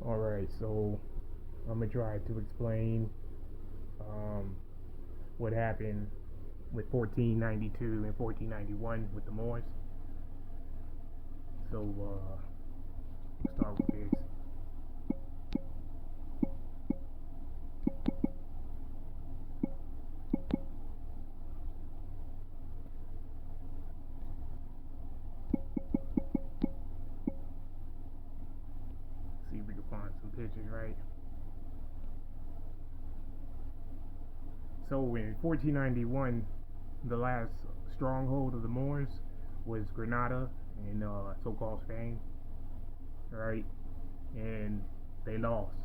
Alright, so I'm gonna try to explain um, what happened with 1492 and 1491 with the Moors. So we'll start with this. See if we can find some pictures, right? So in 1491, the last stronghold of the Moors was Granada in so-called Spain, right? And they lost.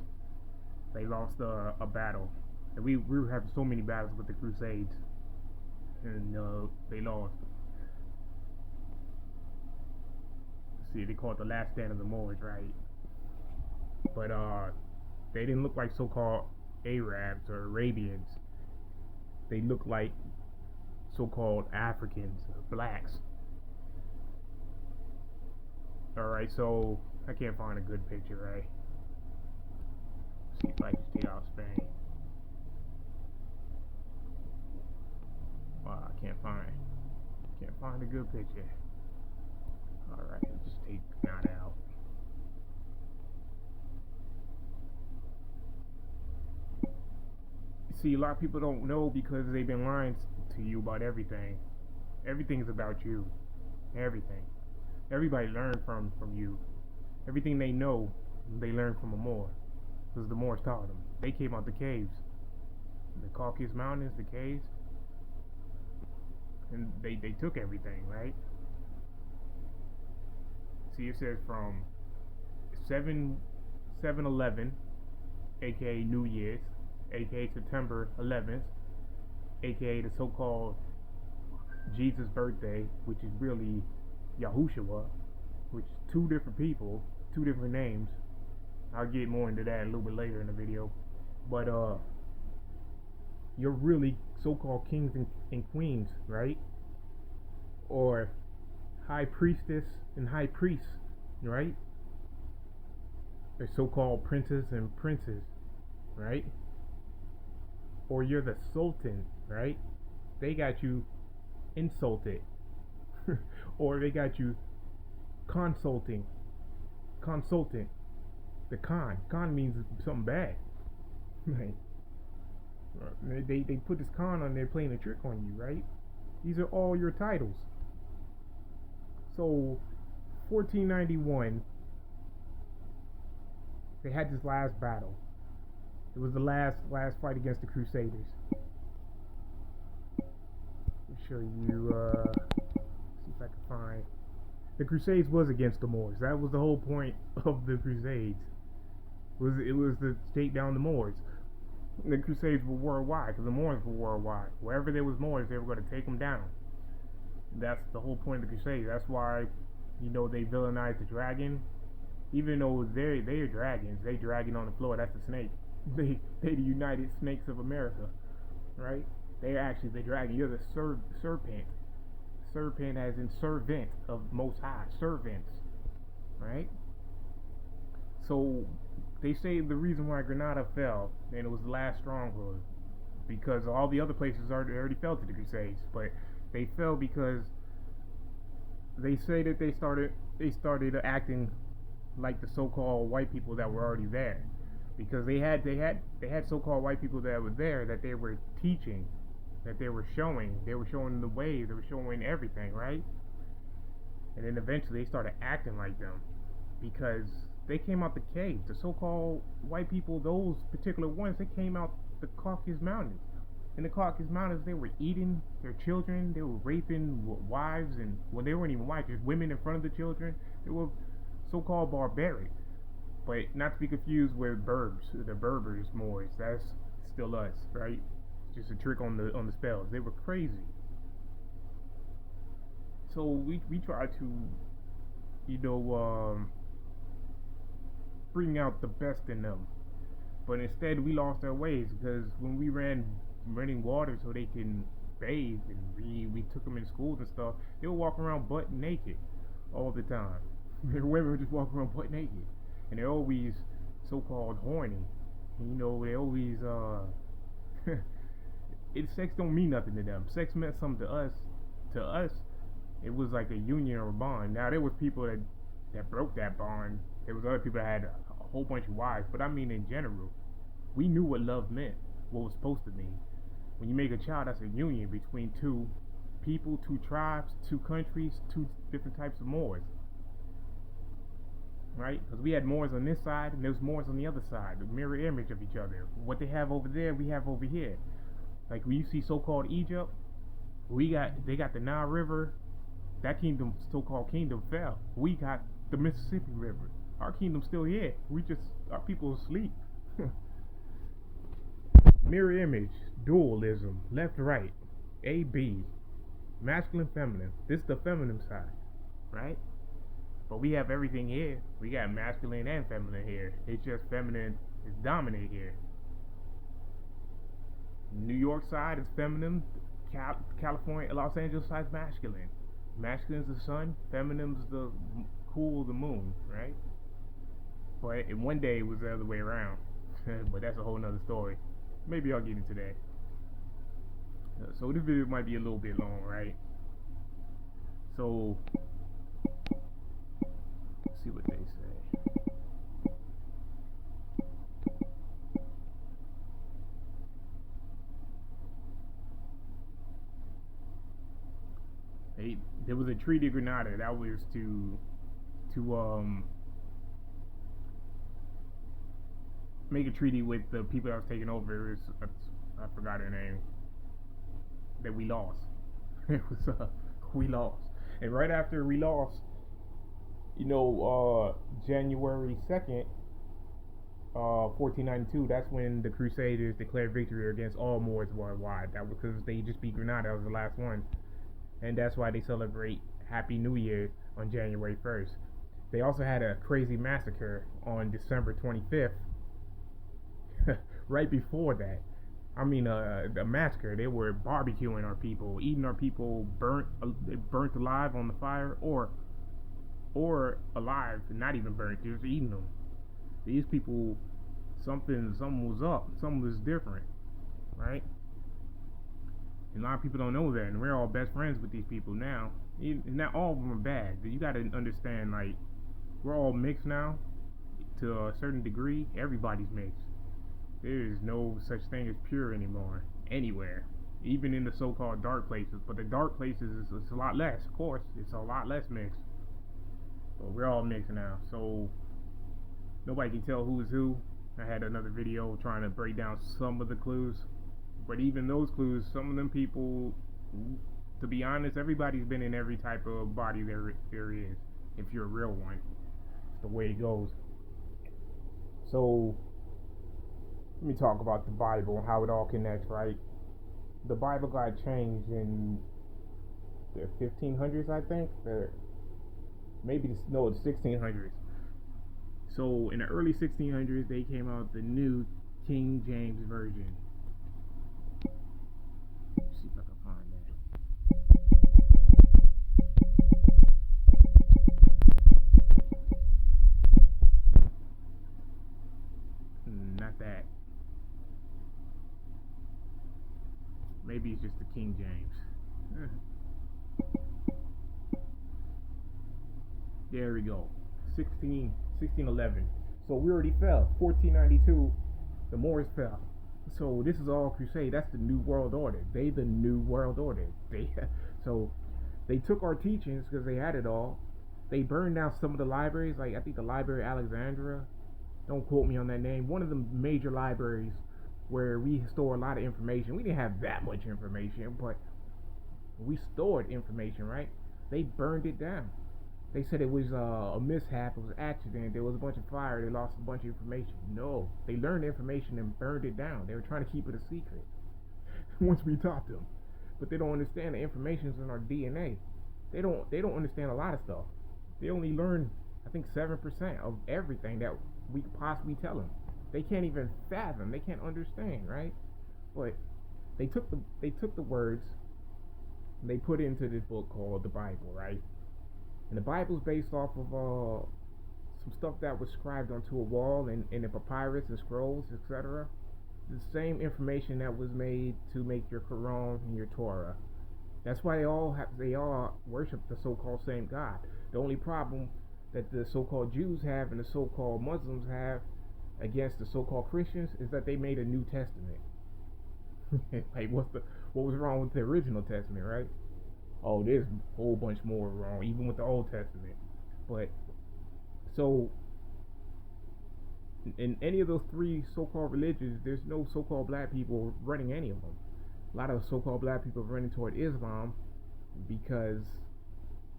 They lost a battle. And we were having so many battles with the Crusades, and they lost. See, they call it the last stand of the Moors, right? But they didn't look like so-called Arabs or Arabians. They looked like so-called Africans, blacks. All right, so I can't find a good picture, right? See if I can stay out of Spain. Wow, I can't find a good picture. All right, let's just take that out. See, a lot of people don't know because they've been lying to you about everything. Everything's about you. Everything. Everybody learned from you. Everything they know, they learned from a Moor. Because the Moors taught them. They came out the caves. The Caucasus Mountains, the caves. And they took everything, right? See, it says from 7/11, aka New Year's, aka September 11th, aka the so-called Jesus' birthday, which is really Yahushua, which is two different people, two different names. I'll get more into that a little bit later in the video. But you're really so-called kings and queens, right? Or high priestess and high priest, right? Or so-called princess and princes, right? Or you're the sultan, right? They got you insulted. Or they got you consultant. The con means something bad. Right? They put this con on there playing a trick on you, right? These are all your titles. So 1491, they had this last battle. It was the last fight against the Crusaders. Let me show you. See if I can find. The Crusades was against the Moors. That was the whole point of the Crusades. It was to take down the Moors. The Crusades were worldwide because the Moors were worldwide. Wherever there was Moors, they were going to take them down. That's the whole point of the Crusades. That's why, they villainized the dragon. Even though they're dragons, they dragging on the floor. That's a snake. They the United Snakes of America, right? They're actually the dragon. You're the serpent. Serpent as in servant of Most High. Servants, right? So they say the reason why Granada fell, and it was the last stronghold, because all the other places already fell to the Crusades, but they fell because they say that they started acting like the so-called white people that were already there, because they had so-called white people that were there that they were teaching, that they were showing the way, they were showing everything, right? And then eventually they started acting like them because they came out the caves. The so-called white people, those particular ones, they came out the Caucasus Mountains. In the Caucasus Mountains, they were eating their children. They were raping wives, and they weren't even wives, just women in front of the children. They were so-called barbaric, but not to be confused with the Berbers, Moors. That's still us, right? Just a trick on the spells. They were crazy. So we try to bring out the best in them, but instead we lost our ways because when we running water so they can bathe, and we took them in schools and stuff, they were walking around butt naked all the time. Women were just walking around butt naked, and they're always so-called horny. They always sex don't mean nothing to them. Sex meant something to us. To us, it was like a union or a bond. Now there was people that broke that bond. There was other people that had a whole bunch of wives. But I mean, in general, we knew what love meant, what it was supposed to mean. When you make a child, that's a union between two people, two tribes, two countries, two different types of Moors, right? Because we had Moors on this side and there's Moors on the other side, the mirror image of each other. What they have over there, we have over here. Like when you see so-called Egypt, they got the Nile River. That kingdom, so-called kingdom, fell. We got the Mississippi River. Our kingdom's still here. Our people asleep. Mirror image, dualism, left, right, A, B, masculine, feminine. This is the feminine side, right? But we have everything here. We got masculine and feminine here. It's just feminine is dominant here. New York side is feminine. California, Los Angeles side is masculine. Masculine is the sun. Feminine is the cool, the moon, right? But in one day it was the other way around. But that's a whole nother story. Maybe I'll get into that. So this video might be a little bit long, right? So let's see what they say. There was a Treaty of Grenada that was to make a treaty with the people that was taking over. I forgot her name. That we lost. It was we lost, and right after we lost, January 2nd, 1492. That's when the Crusaders declared victory against all Moors worldwide. That was because they just beat Grenada. That was the last one, and that's why they celebrate Happy New Year on January 1st. They also had a crazy massacre on December 25th. Right before that, a massacre. They were barbecuing our people, eating our people, burnt alive on the fire, or alive, not even burnt, just eating them. These people, something was up, something was different, right? And a lot of people don't know that, and we're all best friends with these people now. Not all of them are bad. You got to understand, like, we're all mixed now, to a certain degree. Everybody's mixed. There is no such thing as pure anymore, anywhere, even in the so-called dark places. But the dark places it's a lot less, of course. It's a lot less mixed. But we're all mixed now, so nobody can tell who is who. I had another video trying to break down some of the clues, but even those clues, some of them people, to be honest, everybody's been in every type of body there is. If you're a real one, it's the way it goes. So let me talk about the Bible and how it all connects, right? The Bible got changed in the 1500s, I think. The 1600s. So in the early 1600s, they came out with the new King James Version. Let's see if I can find that. Not that. Maybe it's just the King James. There we go. 1611. So we already fell. 1492, the Moors fell. So this is all crusade. That's the New World Order. They the New World Order. So they took our teachings because they had it all. They burned down some of the libraries, like I think the Library of Alexandria. Don't quote me on that name. One of the major libraries where we store a lot of information. We didn't have that much information, but we stored information, right? They burned it down. They said it was a mishap, it was an accident, there was a bunch of fire, they lost a bunch of information. No, they learned the information and burned it down. They were trying to keep it a secret once we taught them. But they don't understand the information's in our DNA. They don't understand a lot of stuff. They only learn, I think, 7% of everything that we could possibly tell them. They can't even fathom, they can't understand, right? But they took the words and they put it into this book called the Bible, right? And the Bible's based off of some stuff that was scribed onto a wall in the papyrus and scrolls, etc. The same information that was made to make your Quran and your Torah. That's why they all worship the so-called same God. The only problem that the so-called Jews have and the so-called Muslims have against the so-called Christians is that they made a New Testament. Like what was wrong with the original Testament, right? Oh, there's a whole bunch more wrong, even with the Old Testament. But so in any of those three so-called religions, there's no so-called black people running any of them. A lot of so-called black people are running toward Islam because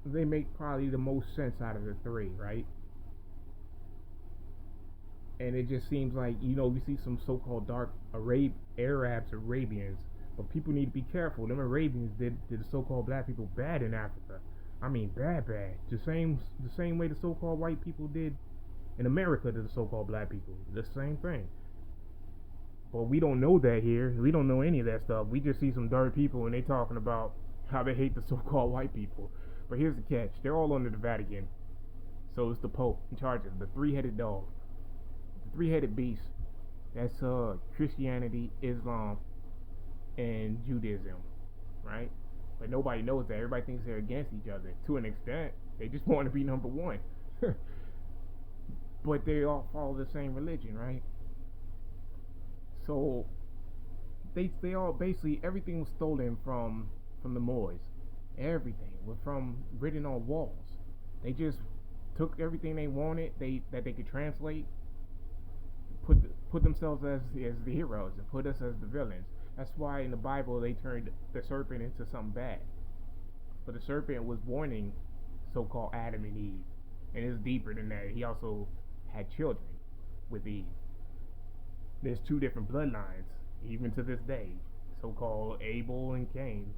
they make probably the most sense out of the three, right? And it just seems like, we see some so-called dark Arabs, Arabians, but people need to be careful. Them Arabians did the so-called black people bad in Africa. I mean, bad. The same way the so-called white people did in America to the so-called black people. The same thing. But we don't know that here. We don't know any of that stuff. We just see some dark people and they talking about how they hate the so-called white people. But here's the catch. They're all under the Vatican. So it's the Pope in charge of the three-headed dog. The three-headed beast. That's Christianity, Islam, and Judaism. Right? But nobody knows that. Everybody thinks they're against each other. To an extent. They just want to be number one. But they all follow the same religion, right? So they all basically, everything was stolen from the Moors. Everything was from written on walls. They just took everything they wanted, that they could translate, put themselves as the heroes and put us as the villains. That's why in the Bible they turned the serpent into something bad. But the serpent was warning so-called Adam and Eve. And it's deeper than that. He also had children with Eve. There's two different bloodlines, even to this day. So-called Abel and Cain.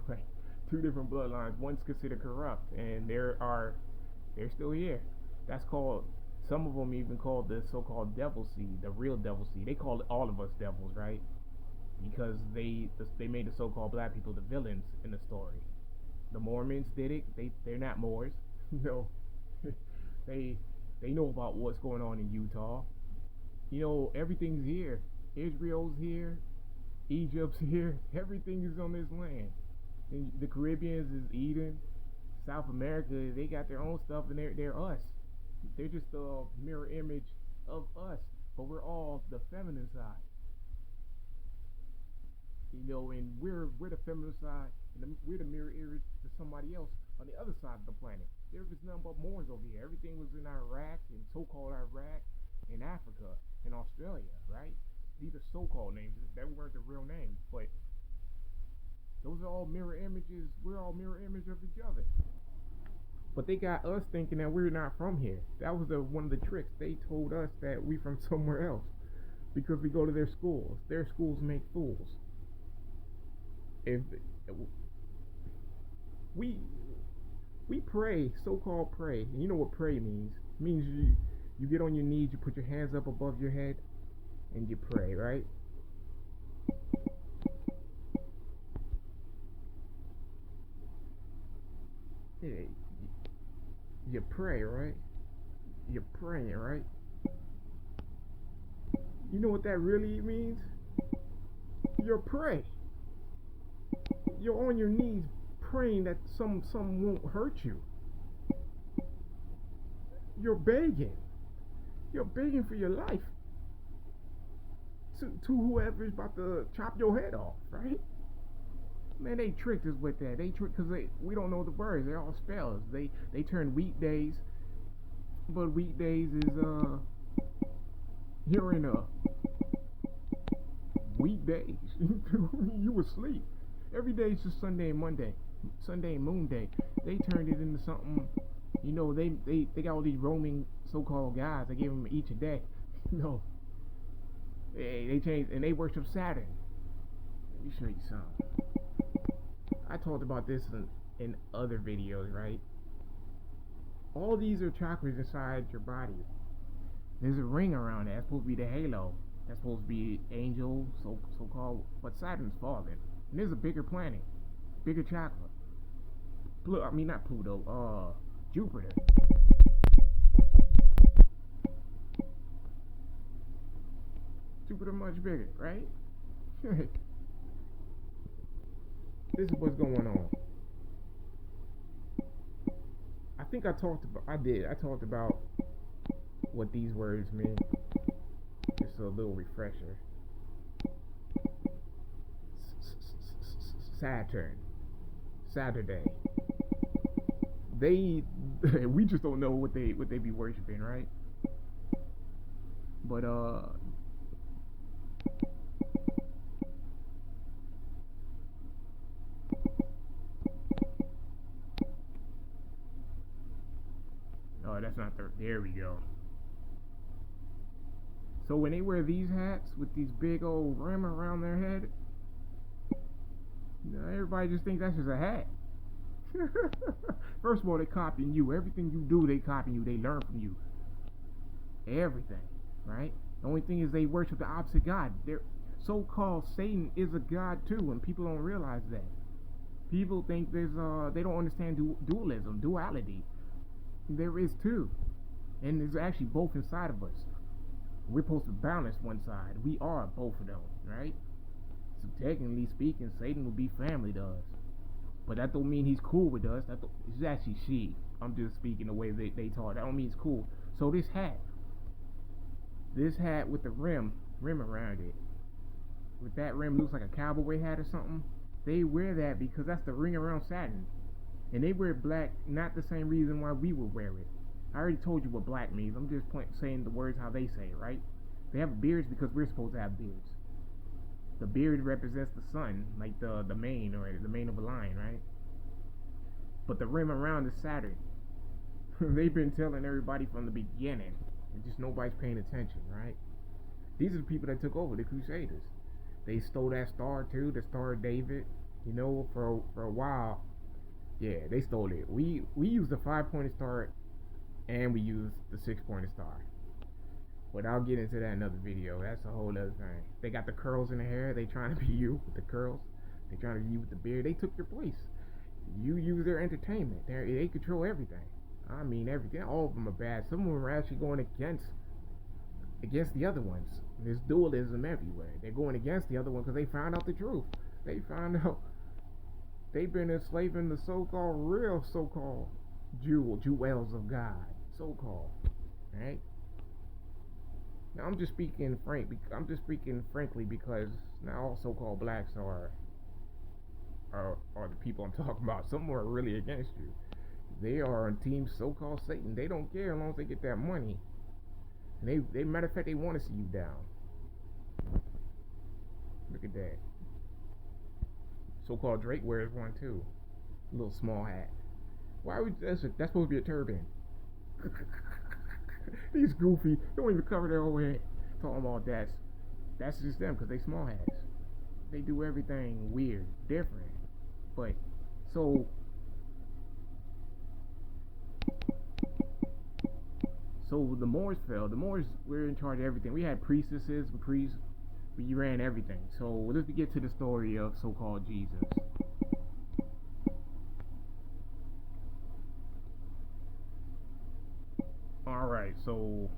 Like, two different bloodlines. One's considered corrupt, and they're still here. That's called, some of them even called the so-called devil seed, the real devil seed. They call all of us devils, right? Because they made the so-called black people the villains in the story. The Mormons did it. They're not Moors. No. They know about what's going on in Utah. Everything's here. Israel's here. Egypt's here. Everything is on this land. And the Caribbeans is Eden. South America, they got their own stuff, and they're us. They're just a mirror image of us. But we're all the feminine side. And we're the feminine side, and we're the mirror image to somebody else on the other side of the planet. There was nothing but Moors over here. Everything was in Iraq, and so-called Iraq, in Africa, in Australia, right? These are so-called names. That weren't the real names, but those are all mirror images. We're all mirror image of each other. But they got us thinking that we're not from here. That was one of the tricks. They told us that we from somewhere else because we go to their schools. Their schools make fools. If we pray, so-called pray, and you know what pray means? It means you get on your knees, you put your hands up above your head, and you pray, right? Yeah, you pray, right? You're praying, right? You know what that really means? You're praying. You're on your knees praying that some won't hurt you. You're begging. You're begging for your life to whoever's about to chop your head off, right? Man, they tricked us with that. They tricked because we don't know the words. They're all spells. They turn weekdays, but weekdays is you're in a weekdays. You asleep. Every day is just Sunday and Monday, Sunday and Moon Day. They turned it into something. They got all these roaming so-called guys. They gave them each a day. They changed and they worship Saturn. Let me show you something. I talked about this in other videos, right? All these are chakras inside your body. There's a ring around it. That's supposed to be the halo. That's supposed to be angel, so-called. But Saturn's falling. And there's a bigger planet, bigger chakra. Not Pluto. Jupiter. Jupiter much bigger, right? This is what's going on. I think I talked about. I did. I talked about what these words mean. Just a little refresher. Saturn, Saturday. We just don't know what they be worshiping, right? But oh, that's not the. There we go. So when they wear these hats with these big old rim around their head, everybody just thinks that's just a hat. First of all, they copying you. Everything you do, they copying you. They learn from you. Everything, right? The only thing is they worship the opposite God. Their so-called Satan is a god too, and people don't realize that. People think they don't understand dualism, duality. There is two, and there's actually both inside of us. We're supposed to balance one side. We are both of them, right? So technically speaking, Satan will be family to us. But that don't mean he's cool with us. It's actually she. I'm just speaking the way they taught. That don't mean it's cool. So this hat with the rim around it, with that rim looks like a cowboy hat or something. They wear that because that's the ring around Saturn. And they wear black, not the same reason why we would wear it. I already told you what black means. I'm just saying the words how they say it, right? They have beards because we're supposed to have beards. The beard represents the sun, like the mane, or the mane of a lion, right? But the rim around is Saturn. They've been telling everybody from the beginning, and just nobody's paying attention, right? These are the people that took over, the Crusaders. They stole that star too, the Star of David. You know, for a while, yeah, they stole it. We used the 5-pointed star, and we used the 6-pointed star. But I'll get into that in another video. That's a whole other thing. They got the curls in the hair. They trying to be you with the curls. They trying to be you with the beard. They took your place. You use their entertainment. They control everything. I mean everything. All of them are bad. Some of them are actually going against the other ones. There's dualism everywhere. They're going against the other one because they found out the truth. They found out they've been enslaving the real so-called jewels of God. So-called. Right? Now I'm just speaking frankly because not all so-called blacks are the people I'm talking about. Some are really against you. They are on team so-called Satan. They don't care as long as they get that money. And they matter of fact, they want to see you down. Look at that. So-called Drake wears one too. A little small hat. Why would that's supposed to be a turban? These goofy don't even cover their whole head. Talking about that's just them because they small hats. They do everything weird, different. But so the Moors fell. The Moors were in charge of everything. We had priestesses, priests. We ran everything. So let's get to the story of so-called Jesus. Alright, so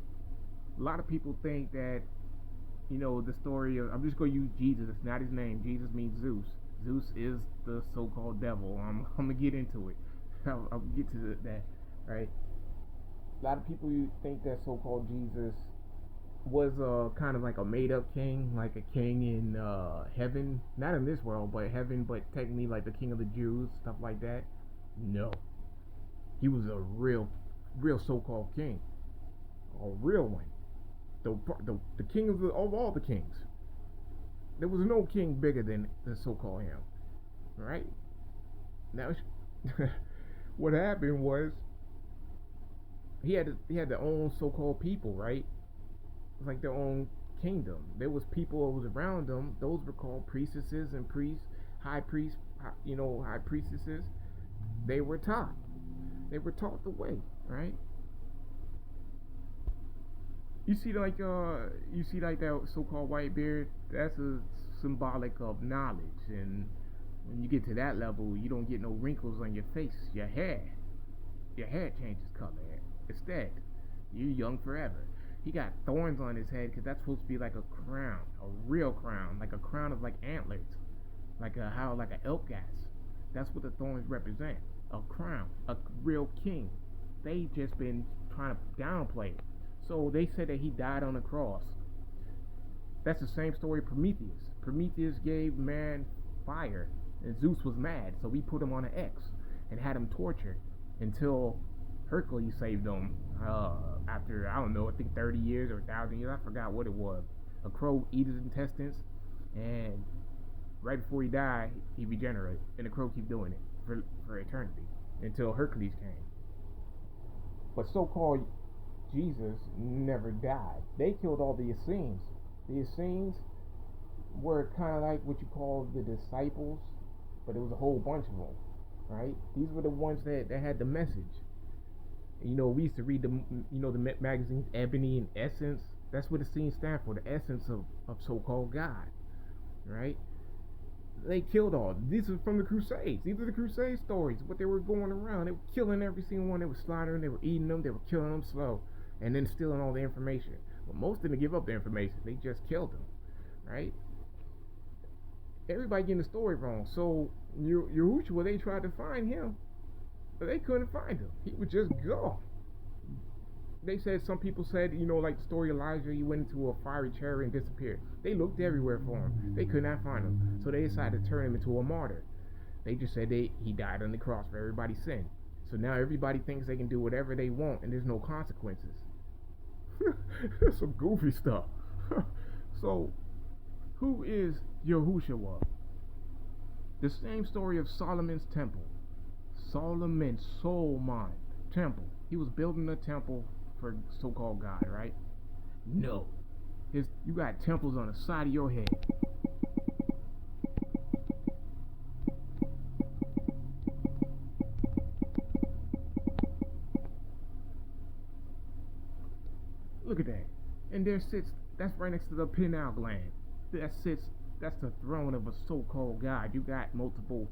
a lot of people think that, the story of, I'm just going to use Jesus. It's not his name. Jesus means Zeus. Zeus is the so-called devil. I'm going to get into it. I'll get to that, right? A lot of people think that so-called Jesus was kind of like a made-up king, like a king in heaven. Not in this world, but heaven, but technically like the king of the Jews, stuff like that. No. He was a real so-called king. A real one. The king of all the kings. There was no king bigger than the so-called him. Right? Now, what happened was he had their own so-called people, right? It's like their own kingdom. There was people that was around them. Those were called priestesses and priests, high priestesses. They were taught. They were taught the way, right? You see like that so-called white beard. That's a symbolic of knowledge, and when you get to that level, you don't get no wrinkles on your face. Your hair changes color. Instead, you're young forever. He got thorns on his head because that's supposed to be like a crown, a real crown, like a crown of like antlers, like a how like an elk gas. That's what the thorns represent. A crown, a real king. They just been trying to downplay it. So they said that he died on the cross. That's the same story of Prometheus. Prometheus gave man fire, and Zeus was mad, so he put him on an X and had him tortured until Hercules saved him. After I don't know, I think 30 years or 1,000 years, I forgot what it was. A crow eat his intestines, and right before he died, he regenerated, and the crow keep doing it for eternity until Hercules came. But so-called Jesus never died. They killed all the Essenes. The Essenes were kind of like what you call the disciples, but it was a whole bunch of them, right? These were the ones that had the message. You know, we used to read the magazines Ebony and Essence. That's what Essenes stand for, the essence of so-called God, right? They killed all. These are from the Crusades. These are the Crusade stories. What they were going around. They were killing every single one. They were slaughtering. They were eating them. They were killing them slow, and then stealing all the information. But most didn't give up the information. They just killed them, right? Everybody getting the story wrong. So Yahushua, they tried to find him, but they couldn't find him. He was just gone. They said, some people said, like the story of Elijah, he went into a fiery chariot and disappeared. They looked everywhere for him. They could not find him. So they decided to turn him into a martyr. They just said he died on the cross for everybody's sin. So now everybody thinks they can do whatever they want and there's no consequences. That's some goofy stuff. So, who is Yahushua? The same story of Solomon's temple. Solomon's soul mind temple. He was building a temple for so-called God, right? No. You got temples on the side of your head. Look at that. And there sits, that's right next to the pineal gland. That's the throne of a so-called God. You got multiple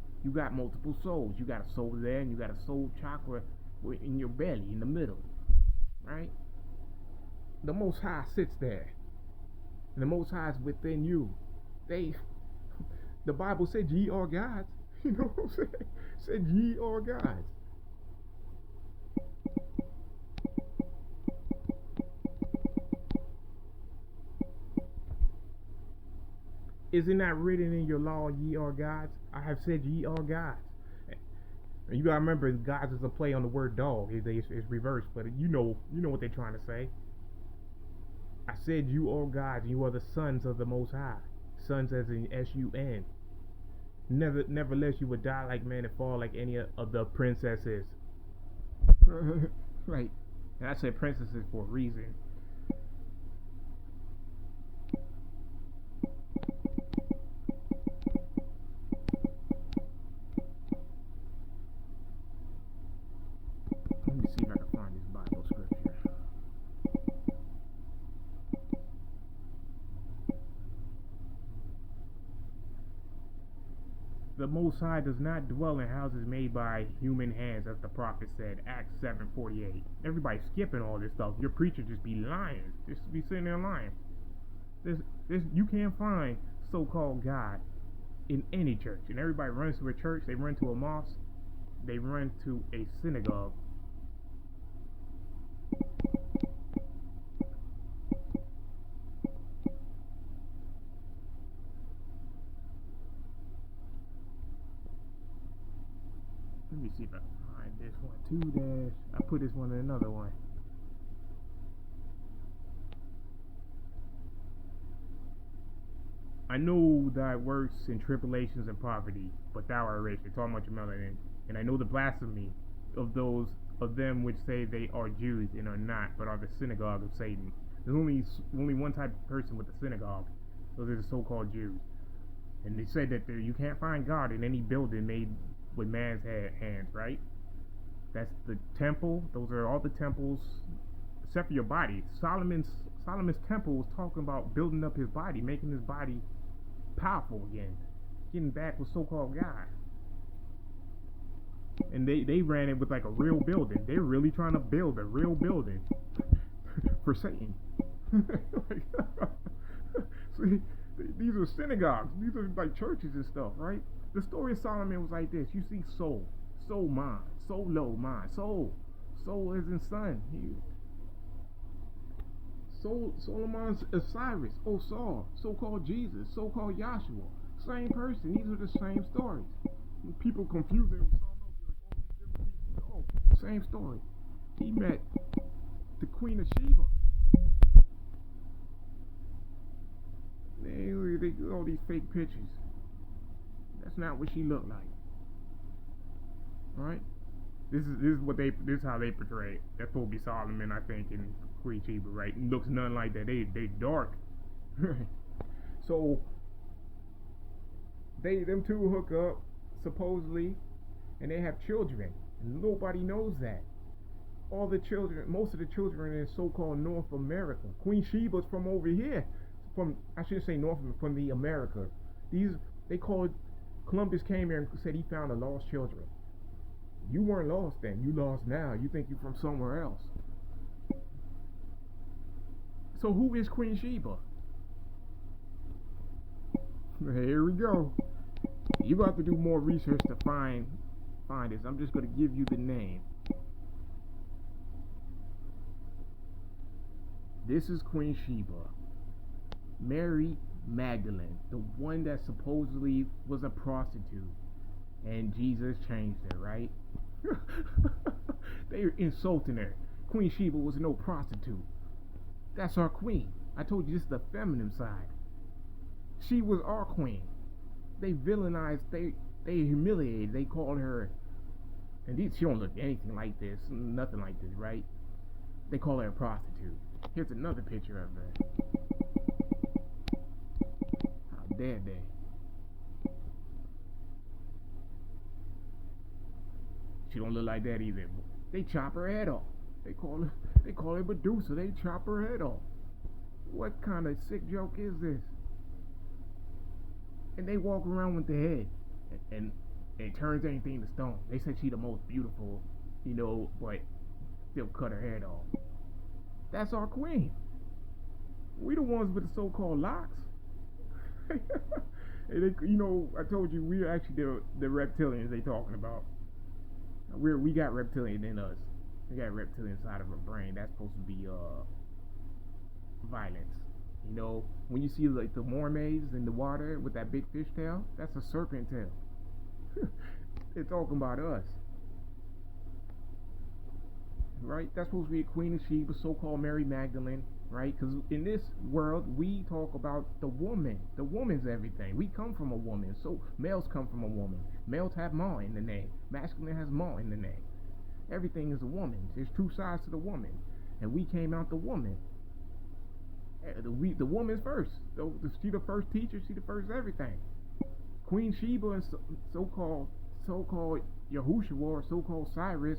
souls. You got a soul there, and you got a soul chakra in your belly, in the middle. Right? The Most High sits there. And the Most High is within you. The Bible said ye are gods. You know what I'm saying? It said ye are gods. Is it not written in your law, ye are gods? I have said ye are gods. And you gotta remember, gods is a play on the word dog. It's reversed, but you know what they're trying to say. I said you are gods, and you are the sons of the Most High. Sons as in S-U-N. Nevertheless, you would die like men and fall like any of the princesses. Right. And I said princesses for a reason. Let me see if I can find this Bible scripture. The Most High does not dwell in houses made by human hands, as the prophet said, Acts 7:48. Everybody's skipping all this stuff. Your preacher just be lying. Just be sitting there lying. You can't find so-called God in any church. And everybody runs to a church, they run to a mosque, they run to a synagogue. Let me see if I can find this one. I put this one in another one. I know thy works in tribulations and poverty, but thou art rich. They're talking about your melanin. And I know the blasphemy of those of them which say they are Jews and are not, but are the synagogue of Satan. There's only one type of person with the synagogue. Those are the so-called Jews. And they said that you can't find God in any building made with man's hands, right? That's the temple. Those are all the temples, except for your body. Solomon's temple was talking about building up his body, making his body powerful again, getting back with so-called God. And they ran it with like a real building. They were really trying to build a real building for Satan. Like, see, these are synagogues. These are like churches and stuff, right? The story of Solomon was like this. You see soul, soul mind, soul low mind, soul is in son. Solomon's Osiris, Osar, so-called Jesus, so-called Yahshua. Same person. These are the same stories. When people confuse it with something else, like, oh, these different people. No, same story. He met the Queen of Sheba. They all these fake pictures. That's not what she looked like. Right? This is how they portray it. That's supposed to be Solomon, I think, and Queen Sheba, right? It looks nothing like that. They dark. So them two hook up supposedly, and they have children, and nobody knows that. All the children, most of the children in so-called North America. Queen Sheba's from over here, I should say from the America. They called Columbus came here and said he found the lost children. You weren't lost then. You lost now. You think you're from somewhere else. So who is Queen Sheba? Here we go. You got to do more research to find this. I'm just going to give you the name. This is Queen Sheba. Mary Magdalene, the one that supposedly was a prostitute, and Jesus changed her, right? They were insulting her. Queen Sheba was no prostitute. That's our queen. I told you this is the feminine side. She was our queen. They villainized, they humiliated, they called her, and she don't look anything like this, nothing like this, right? They call her a prostitute. Here's another picture of her. How dare they? She don't look like that either. They chop her head off. They call her Medusa. They chop her head off. What kind of sick joke is this? And they walk around with the head, and it turns anything to stone. They said she the most beautiful, but still cut her head off. That's our queen. We the ones with the so-called locks. And I told you we're actually the reptilians they talking about. We got reptilian in us. We got reptilian side of our brain. That's supposed to be violence. When you see like the mermaids in the water with that big fish tail, that's a serpent tail. They're talking about us. Right? That's supposed to be a Queen of Sheba, so-called Mary Magdalene, right? Because in this world, we talk about the woman. The woman's everything. We come from a woman. So males come from a woman. Males have ma in the name. Masculine has ma in the name. Everything is a woman. There's two sides to the woman. And we came out the woman. The woman's first. She the first teacher. She the first everything. Queen Sheba and so-called Yahushua or so-called Cyrus.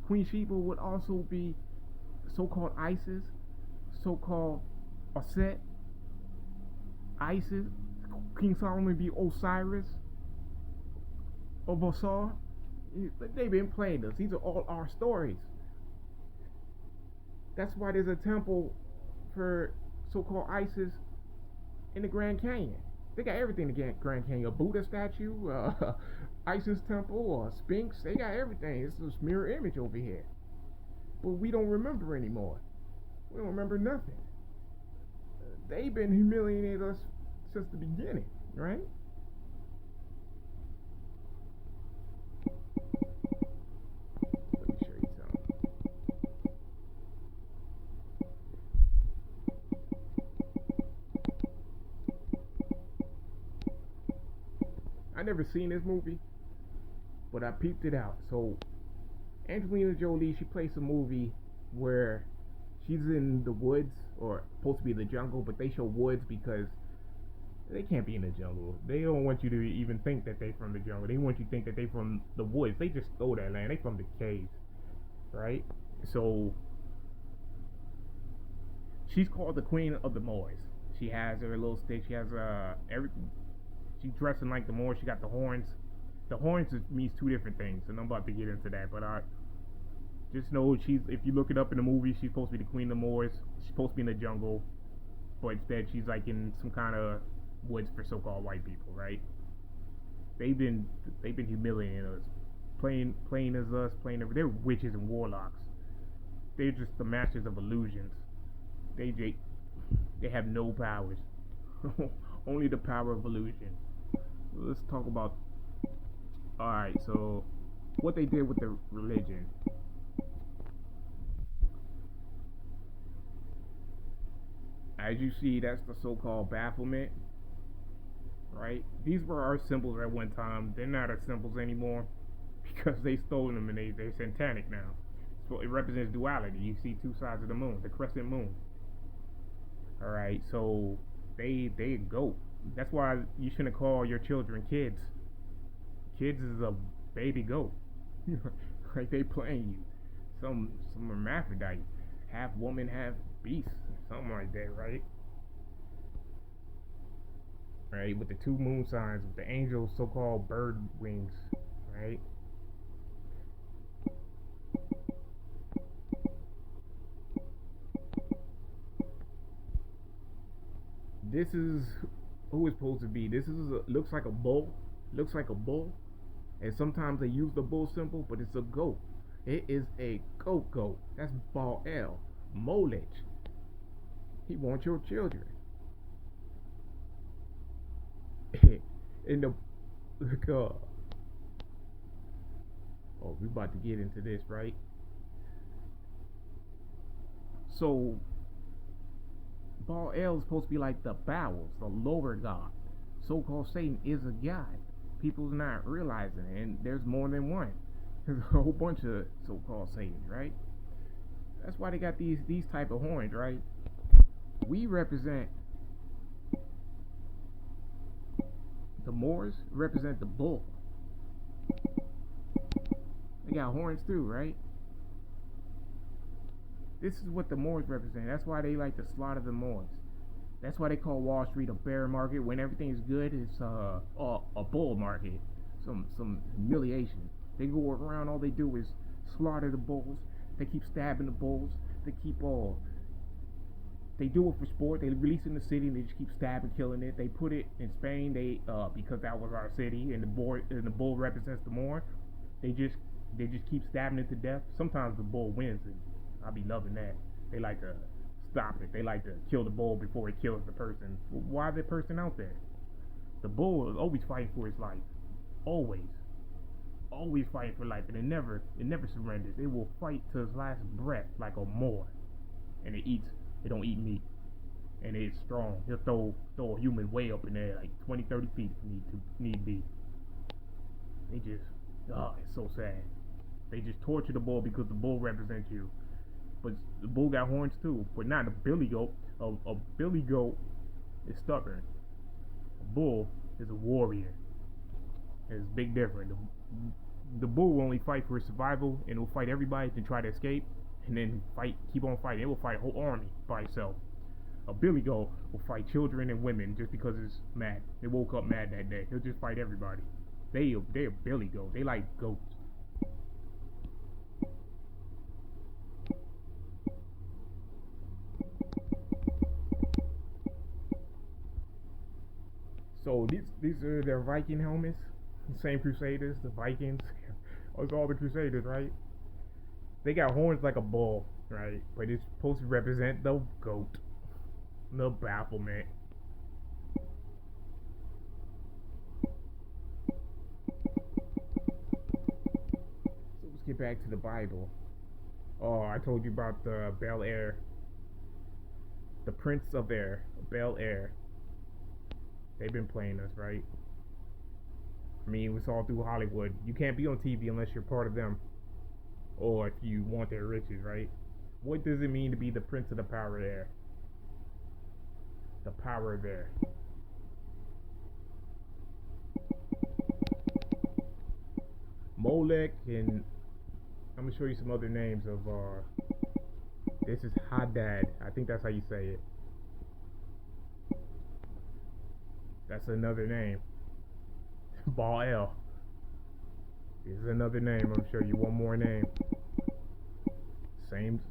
Queen Sheba would also be so-called Isis, so-called Auset, Isis. King Solomon be Osiris of Osar. They've been playing us. These are all our stories. That's why there's a temple for so-called Isis in the Grand Canyon. They got everything in the Grand Canyon. A Buddha statue, Isis temple, a Sphinx. They got everything. It's this mirror image over here. But we don't remember anymore. We don't remember nothing. They've been humiliating us since the beginning, right? Let me show you something. I never seen this movie, but I peeped it out. So Angelina Jolie, she plays a movie where she's in the woods, or supposed to be the jungle, but they show woods because they can't be in the jungle. They don't want you to even think that they from the jungle. They want you to think that they from the woods. They just stole that land. They from the caves, right? So she's called the Queen of the Moors. She has her little stick. She has everything. She's dressing like the Moors. She got the horns. The horns means two different things, and I'm about to get into that. But Just know she's. If you look it up in the movie, she's supposed to be the queen of the Moors. She's supposed to be in the jungle, but instead she's like in some kind of woods for so-called white people, right? They've been they've been humiliating us, playing as us, playing. They're witches and warlocks. They're just the masters of illusions. They they have no powers, only the power of illusion. Let's talk about. All right, so what they did with the religion. As you see, that's the so-called bafflement, right? These were our symbols at one time. They're not our symbols anymore because they stole them and they're satanic now. So it represents duality. You see two sides of the moon, the crescent moon. All right, so they go. That's why you shouldn't call your children kids. Kids is a baby goat. Like they playing you. Some hermaphrodite, half woman, half beast, something like that, right? Right, with the two moon signs, with the angels, so-called bird wings, right? This is who it's supposed to be. Looks like a bull. Looks like a bull, and sometimes they use the bull symbol, but it's a goat. It is a goat. That's Baal, Molech. He wants your children. In the look, oh, we about to get into this, right? So Baal is supposed to be like the bowels, the lower god. So-called Satan is a god. People's not realizing it, and there's more than one. There's a whole bunch of so-called Satans, right? That's why they got these type of horns, right? We represent the Moors represent the bull. They got horns too, right? This is what the Moors represent. That's why they like to slaughter the Moors. That's why they call Wall Street a bear market. When everything is good, it's a bull market. Some humiliation. They go around, all they do is slaughter the bulls. They keep stabbing the bulls. They keep all. They do it for sport. They release it in the city and they just keep stabbing, killing it. They put it in Spain. Because that was our city and the bull represents the Moor. They just keep stabbing it to death. Sometimes the bull wins, and I be loving that. They like to stop it. They like to kill the bull before it kills the person. Why is the person out there? The bull is always fighting for his life. Always fighting for life, and it never surrenders. It will fight to its last breath like a Moor, and it don't eat meat, and it's strong. He'll throw a human way up in there, like 20, 30 feet if need be. They just, it's so sad. They just torture the bull because the bull represents you. But the bull got horns too, but not a billy goat. A billy goat is stubborn. A bull is a warrior. It's a big difference. The bull will only fight for his survival, and it will fight everybody to try to escape, and then keep on fighting. It will fight a whole army by itself. A billy goat will fight children and women just because it's mad. They woke up mad that day. He'll just fight everybody. They're billy goats. They like goats. So these are their Viking helmets. The same Crusaders, the Vikings. It's all the Crusaders, right? They got horns like a bull, right? But it's supposed to represent the goat, the bafflement. So let's get back to the Bible. Oh, I told you about the Bel Air, the Prince of Air, Bel Air. They've been playing us, right? I mean, it's all through Hollywood. You can't be on TV unless you're part of them, or if you want their riches, right? What does it mean to be the Prince of the Power of Air? The power of air. Molech, and I'm gonna show you some other names of. This is Hadad. I think that's how you say it. That's another name. Baal. This is another name. I'm sure you one more name. Same,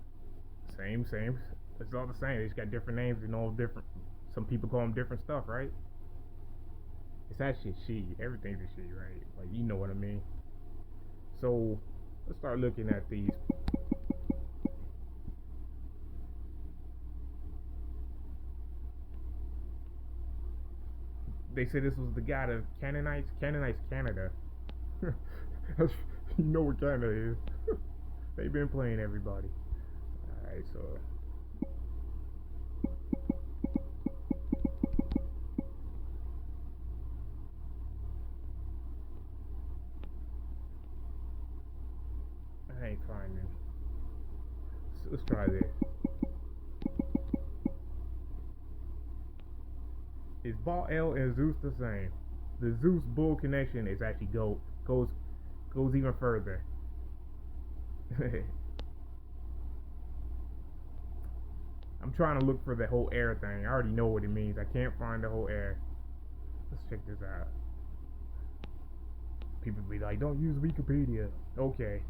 same. It's all the same. They just got different names and all different. Some people call them different stuff, right? It's actually a she. Everything's a she, right? Like you know what I mean. So let's start looking at these. They say this was the god of Canaanites. Canaanites, Canada. You know what Canada is. They've been playing everybody. Alright, so I ain't finding. So let's try this. Is Baal and Zeus the same? The Zeus Bull connection is actually goes even further. I'm trying to look for the whole air thing. I already know what it means. I can't find the whole air. Let's check this out. People be like, don't use Wikipedia. Okay.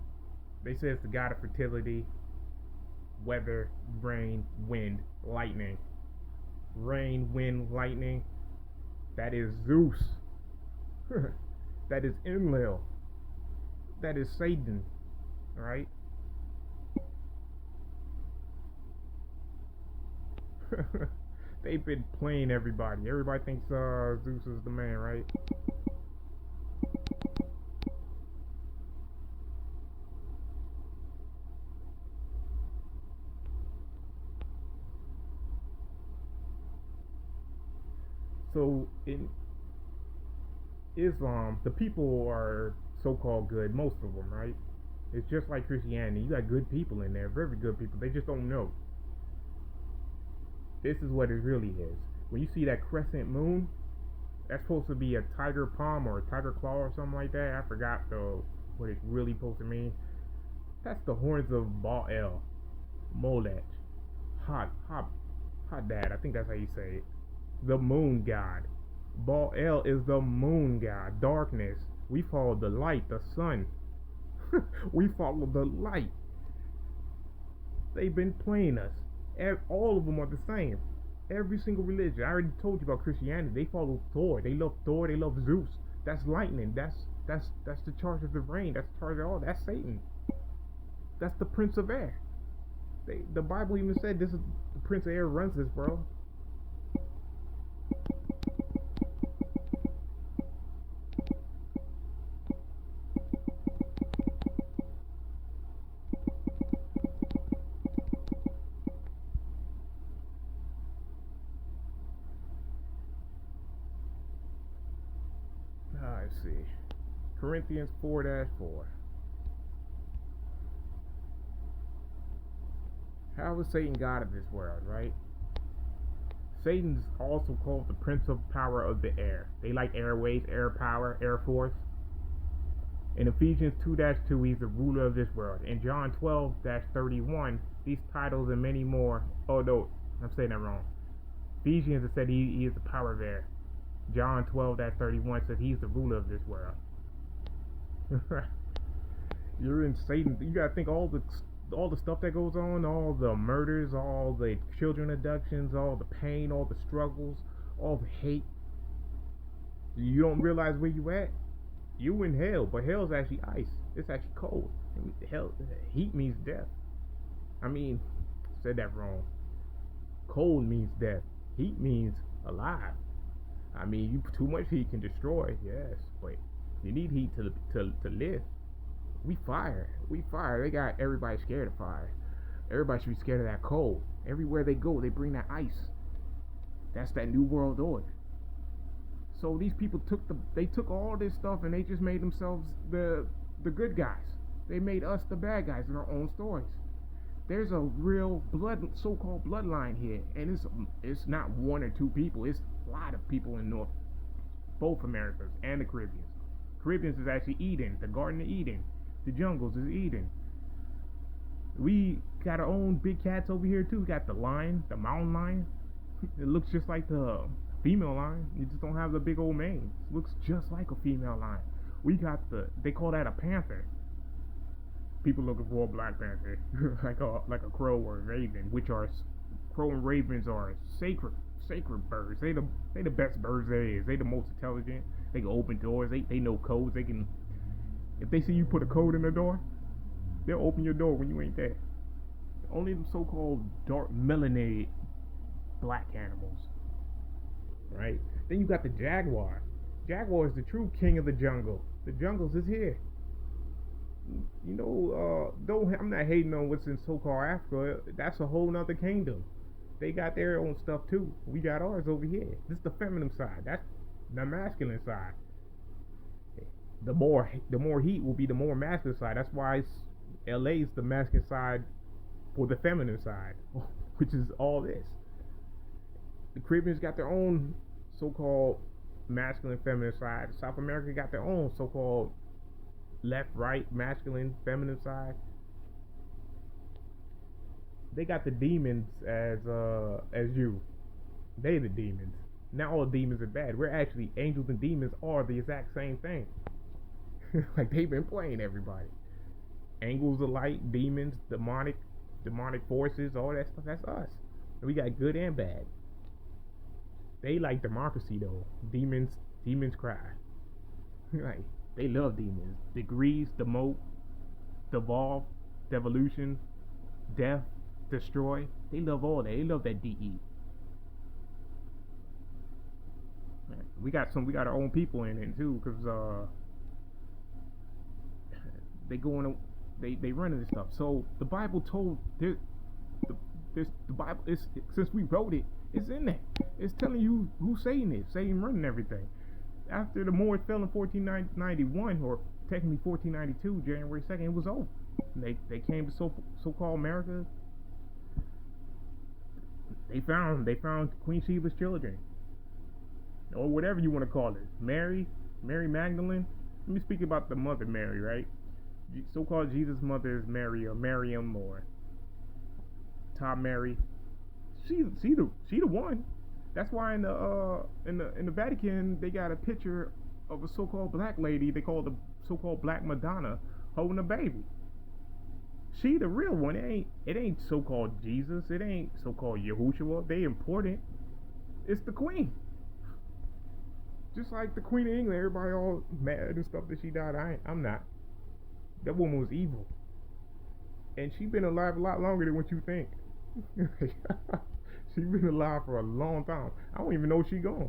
They say it's the god of fertility, weather, rain, wind, lightning. Rain, wind, lightning. That is Zeus. That is Enlil. That is Satan. Alright? They've been playing everybody. Everybody thinks Zeus is the man, right? So in Islam, the people are so-called good, most of them, right? It's just like Christianity. You got good people in there, very good people. They just don't know. This is what it really is. When you see that crescent moon, that's supposed to be a tiger palm or a tiger claw or something like that. I forgot though what it's really supposed to mean. That's the horns of Baal, Molech, Hadad. I think that's how you say it. The moon god. Baal is the moon god. Darkness. We follow the light, the sun. We follow the light. They've been playing us. All of them are the same. Every single religion. I already told you about Christianity. They follow Thor. They love Thor. They love Zeus. That's lightning. That's the charge of the rain. That's the charge of all. That's Satan. That's the Prince of Air. The Bible even said this is the Prince of Air runs this, bro. Let's see. Corinthians 4-4. How is Satan God of this world, right? Satan's also called the Prince of Power of the Air. They like airways, air power, air force. In Ephesians 2-2, he's the ruler of this world. In John 12-31, these titles and many more. Oh no, I'm saying that wrong. Ephesians said he is the power of air. John 12-31 says he's the ruler of this world. You're in Satan. You gotta think all the stuff that goes on, all the murders, all the children abductions, all the pain, all the struggles, all the hate. You don't realize where you at. You in hell, but hell's actually ice. It's actually cold. Hell, heat means death. I mean, said that wrong. Cold means death. Heat means alive. I mean, too much heat can destroy, yes, but you need heat to live. We fire. They got everybody scared of fire. Everybody should be scared of that cold. Everywhere they go, they bring that ice. That's that new world order. So these people took all this stuff and they just made themselves the good guys. They made us the bad guys in our own stories. There's a real so-called bloodline here, and it's not one or two people. It's a lot of people in both Americas and the Caribbean. Caribbeans is actually Eden, the Garden of Eden. The jungles is Eden. We got our own big cats over here too. We got the lion, the mountain lion. It looks just like the female lion. You just don't have the big old mane. It looks just like a female lion. We got they call that a panther. People looking for a Black Panther, like a crow or a raven, which are crow and ravens are sacred birds. They the best birds there is. They the most intelligent. They can open doors. They know codes. They can, if they see you put a code in the door, they'll open your door when you ain't there. Only the so-called dark melanated black animals, right? Then you got the jaguar. Jaguar is the true king of the jungle. The jungles is here. You know, don't I'm not hating on what's in so-called Africa. That's a whole nother kingdom. They got their own stuff too. We got ours over here. This is the feminine side. That's the masculine side. The more heat will be the more masculine side. That's why LA is the masculine side for the feminine side, which is all this. The Caribbeans got their own so-called masculine, feminine side. South America got their own so-called left, right, masculine, feminine side. They got the demons as you. They the demons. Not all demons are bad. We're actually angels and demons are the exact same thing. Like they've been playing everybody. Angels of light, demons, demonic forces, all that stuff. That's us. We got good and bad. They like democracy though. Demons cry. Like they love demons. Degrees, demote, devolve, devolution, death, destroy. They love all that. They love that DE. We got our own people in it too, because they running this stuff. So the Bible told the Bible is, since we wrote it, it's in there. It's telling you who Satan is. Satan running everything. After the Moors fell in 1491, or technically 1492, January 2nd, it was over. And they came to so-called America. They found Queen Sheba's children, or whatever you want to call it. Mary Magdalene. Let me speak about the mother Mary, right? So-called Jesus' mother is Mary or Miriam or Top Mary. She the one. That's why in the Vatican they got a picture of a so-called black lady. They call the so-called Black Madonna holding a baby. She the real one. It ain't so-called Jesus. It ain't so-called Yahushua. They important. It's the Queen. Just like the Queen of England, everybody all mad and stuff that she died. I'm not. That woman was evil, and she been alive a lot longer than what you think. She been alive for a long time. I don't even know she gone.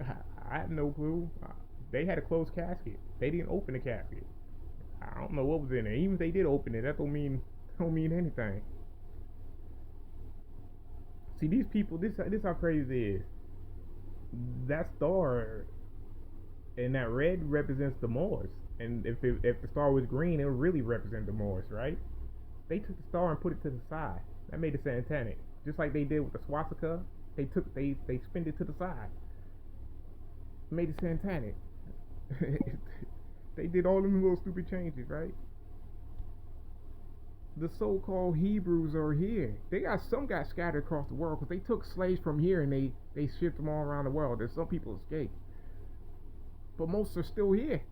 I had no clue. They had a closed casket. They didn't open the casket. I don't know what was in there. Even if they did open it, that don't mean anything. See, these people. This how crazy it is. That star and that red represents the Moors. And if the star was green, it would really represent the Moors, right? They took the star and put it to the side. That made it satanic. Just like they did with the swastika, they spin it to the side. Made it satanic. They did all them little stupid changes, right? The so-called Hebrews are here. Some got scattered across the world because they took slaves from here and they shipped them all around the world. There's some people escaped, but most are still here.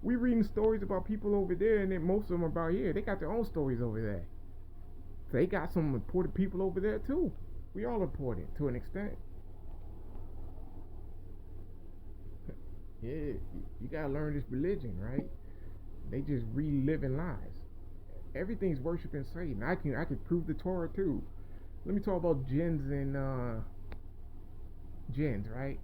We reading stories about people over there, and then most of them are about here. They got their own stories over there. They got some important people over there too. We all important to an extent. Yeah, you gotta learn this religion, right? They just reliving lies. Everything's worshiping Satan. I can prove the Torah too. Let me talk about gins and gins, right?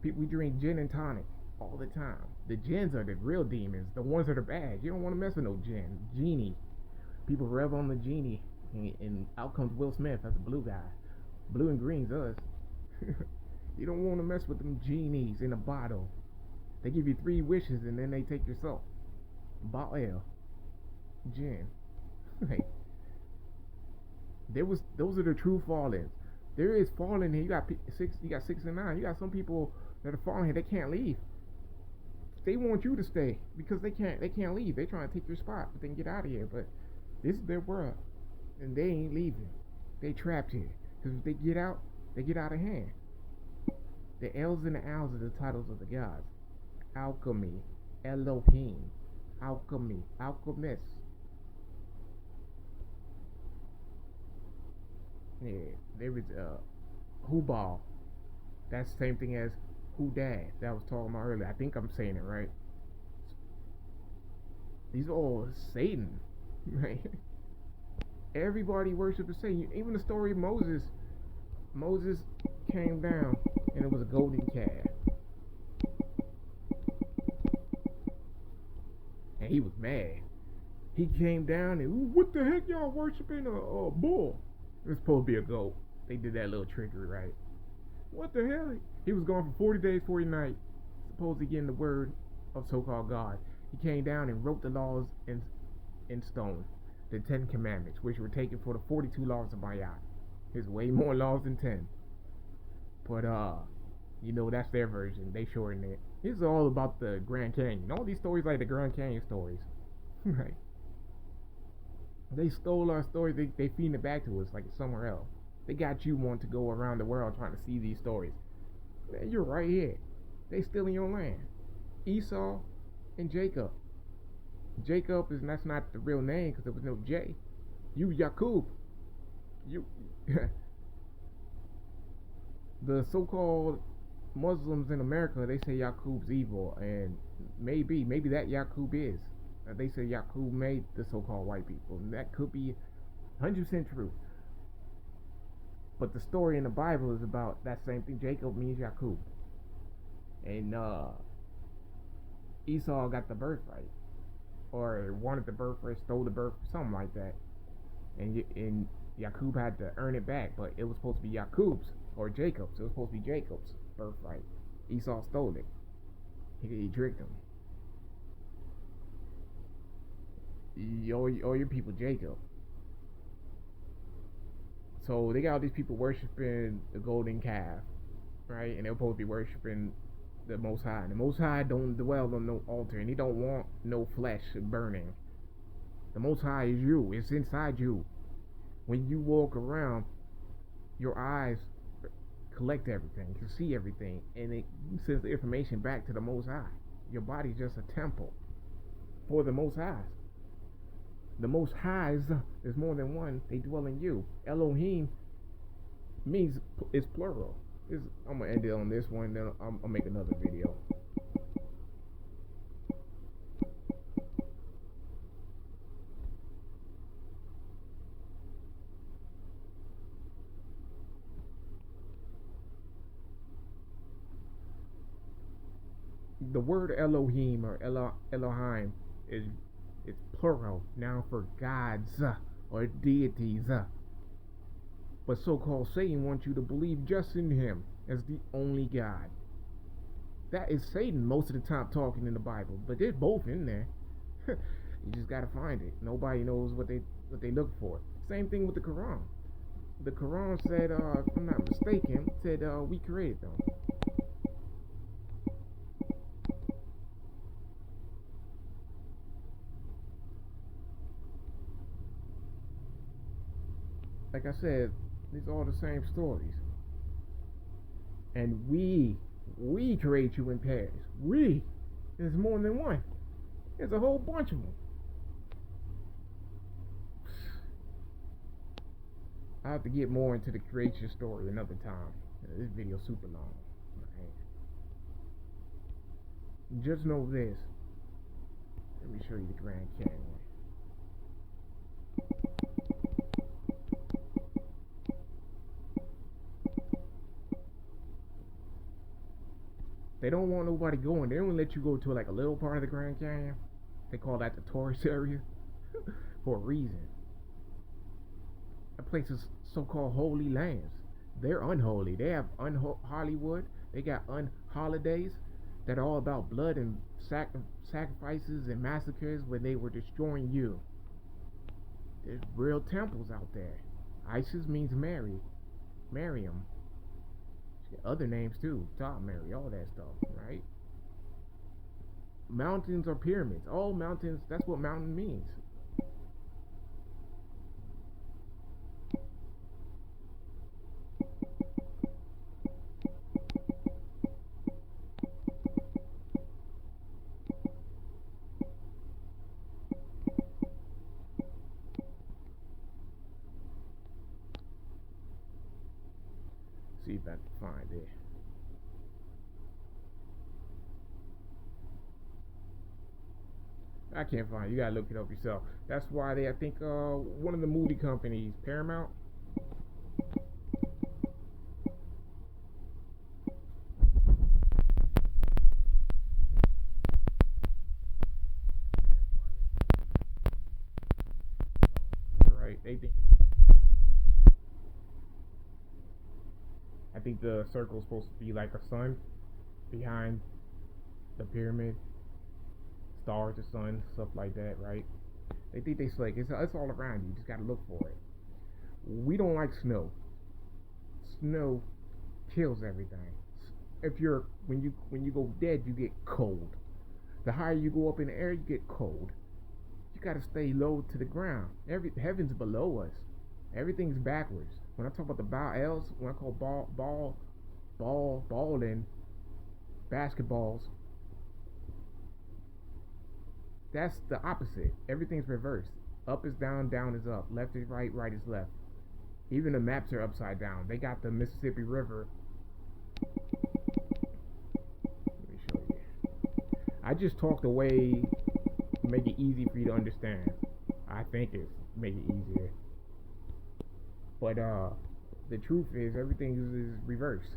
We drink gin and tonic all the time. The jinns are the real demons, the ones that are bad. You don't want to mess with no jinn. Genie. People rev on the genie, and out comes Will Smith as the blue guy. Blue and green's us. You don't want to mess with them genies in a bottle. They give you 3 wishes and then they take your soul. Baal. Jinn. Those are the true fallings. There is falling here. You got 6 and 9. You got some people that are falling here. They can't leave. They want you to stay because they can't leave. They trying to take your spot, but they can get out of here. But this is their world, and they ain't leaving. They trapped here because if they get out of hand. The L's and the L's are the titles of the gods. Alchemy, Elohim, alchemist. Yeah, there was Hubal. That's the same thing as Hudad that I was talking about earlier. I think I'm saying it right. These are all Satan, right? Everybody worships Satan. Even the story of Moses. Moses came down and it was a golden calf, and he was mad. He came down and what the heck y'all worshiping a bull? It was supposed to be a goat. They did that little trickery, right? What the hell? He was gone for 40 days, 40 nights, supposedly getting the word of so-called God. He came down and wrote the laws in stone, the 10 Commandments, which were taken for the 42 laws of Mayat. There's way more laws than 10. But that's their version. They shortened it. This is all about the Grand Canyon. All these stories like the Grand Canyon stories. Right. They stole our stories. They feed it back to us like it's somewhere else. They got you want to go around the world trying to see these stories. Man, you're right here. They still in your land. Esau and Jacob. Jacob that's not the real name because there was no J. You Yakub. You the so-called Muslims in America, they say Yakub's evil, and maybe that Yakub is. They say Yakub made the so-called white people, and that could be 100% true. But the story in the Bible is about that same thing. Jacob means Yakub, and Esau got the birthright, or wanted the birthright, stole the birth, something like that, and Yakub had to earn it back, but it was supposed to be Yakub's or Jacob's. It was supposed to be Jacob's birthright. Esau stole it. He tricked him. All your people Jacob. So they got all these people worshiping the golden calf, right? And they're supposed to be worshiping the Most High. And the Most High don't dwell on no altar, and He don't want no flesh burning. The Most High is you. It's inside you. When you walk around, your eyes collect everything, you can see everything, and it sends the information back to the Most High. Your body's just a temple for the Most High. The Most High is more than one. They dwell in you. Elohim means it's plural. I'm gonna end it on this one, then I'll make another video. The word Elohim or Elohim is it's plural now for gods or deities. But so-called Satan wants you to believe just in him as the only God. That is Satan most of the time talking in the Bible, but they're both in there. You just gotta find it. Nobody knows what they look for. Same thing with the Quran. The Quran said, if I'm not mistaken, said we created them. Like I said, these are all the same stories. And we create you in pairs. There's more than one. There's a whole bunch of them. I have to get more into the creation story another time. This video's super long. Right. Just know this. Let me show you the Grand Canyon. They don't want nobody going. They don't let you go to like a little part of the Grand Canyon. They call that the tourist area for a reason. That place is so-called holy lands. They're unholy. They have Hollywood. They got unholidays that are all about blood and sacrifices and massacres when they were destroying you. There's real temples out there. Isis means Mary. Miriam. Other names too, Top Mary, all that stuff, right? Mountains or pyramids. All mountains, that's what mountain means. See if I can find it. I can't find it. You gotta look it up yourself. That's why I think one of the movie companies, Paramount. Right? They think. I think the circle is supposed to be like a sun behind the pyramid, stars, the sun, stuff like that, right? They think they slick. It's all around you. You just gotta look for it. We don't like snow. Snow kills everything. If you're when you go dead, you get cold. The higher you go up in the air, you get cold. You gotta stay low to the ground. Heaven's below us. Everything's backwards. When I talk about the L's, when I call balling, basketballs, that's the opposite. Everything's reversed. Up is down, down is up. Left is right, right is left. Even the maps are upside down. They got the Mississippi River. Let me show you. I just talked away to make it easy for you to understand. I think it's make it easier. But the truth is everything is reversed.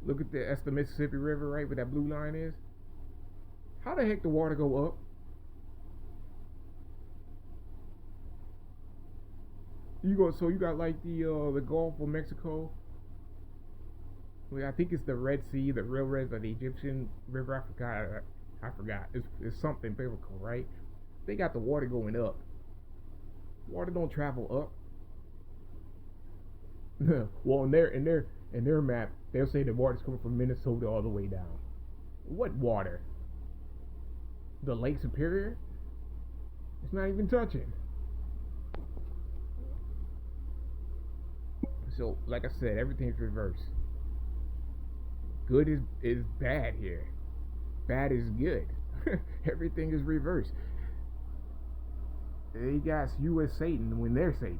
Look at that's the Mississippi River, right? Where that blue line is. How the heck the water go up? You got like the Gulf of Mexico. Well, I think it's the Red Sea, the real Red, or the Egyptian River. I forgot. It's something biblical, right? They got the water going up. Water don't travel up. Well, in their map, they'll say the water's coming from Minnesota all the way down. What water? The Lake Superior? It's not even touching. So, like I said, everything's reversed. Good is bad here. Bad is good. Everything is reversed. They got you as Satan when they're Satan.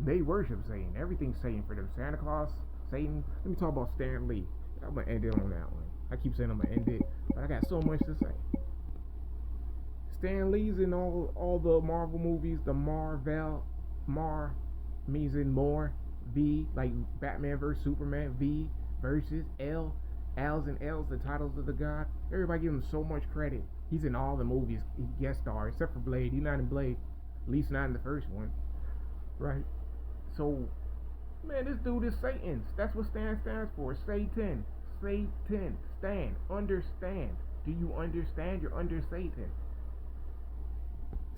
They worship Satan. Everything's Satan for them. Santa Claus, Satan. Let me talk about Stan Lee. I'm gonna end it on that one. I keep saying I'm gonna end it, but I got so much to say. Stan Lee's in all the Marvel movies. The Mar means in more. V like Batman vs Superman. V versus L. L's and L's, the titles of the god. Everybody give him so much credit. He's in all the movies. He guest star except for Blade. He's not in Blade. At least not in the first one. Right? So, man, this dude is Satan. That's what Stan stands for. Satan. Satan. Stan. Understand. Do you understand? You're under Satan.